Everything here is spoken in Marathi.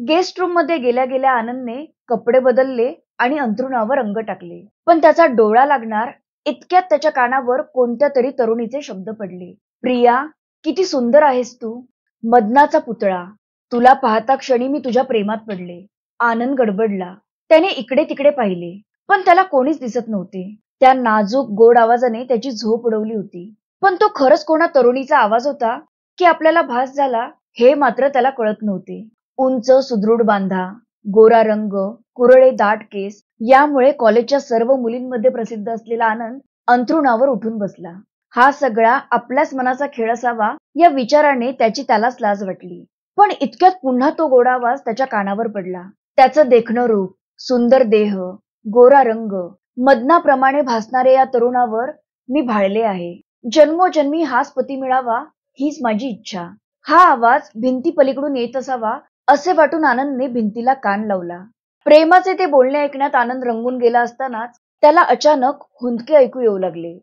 गेस्ट रूम मध्ये गेल्या गेल्या आनंदने कपडे बदलले आणि अंथरुणावर रंग टाकले. पण त्याचा डोळा लागणार इतक्यात त्याच्या कानावर कोणत्या तरी तरुणीचे शब्द पडले. प्रिया, किती सुंदर आहेस तू. मदनाचा पुतळा. तुला पाहता क्षणी मी तुझ्या प्रेमात पडले. आनंद गडबडला. त्याने इकडे तिकडे पाहिले, पण त्याला कोणीच दिसत नव्हते. त्या नाजूक गोड आवाजाने त्याची झोप उडवली होती. पण तो खरंच कोणा तरुणीचा आवाज होता की आपल्याला भास झाला, हे मात्र त्याला कळत नव्हते. उंच सुदृढ बांधा, गोरा रंग, कुरळे दाट केस, यामुळे कॉलेजच्या सर्व मुलींमध्ये प्रसिद्ध असलेला आनंद अंथरुणावर उठून बसला. हा सगळा आपल्याच मनाचा खेळ असावा या विचाराने त्याची त्यालाच लाज वाटली. पण इतक्यात पुन्हा तो गोडा आवाज त्याच्या कानावर पडला. त्याचं देखणं रूप, सुंदर देह, गोरा रंग, मदनाप्रमाणे भासणारे या तरुणावर मी भाळले आहे. जन्मोजन्मी हाच पती मिळावा हीच माझी इच्छा. हा आवाज भिंती पलीकडून येत असावा असे वाटून आनंदने भिंतीला कान लावला. प्रेमाचे ते बोलणे ऐकण्यात आनंद रंगून गेला असतानाच त्याला अचानक हुंदके ऐकू येऊ लागले.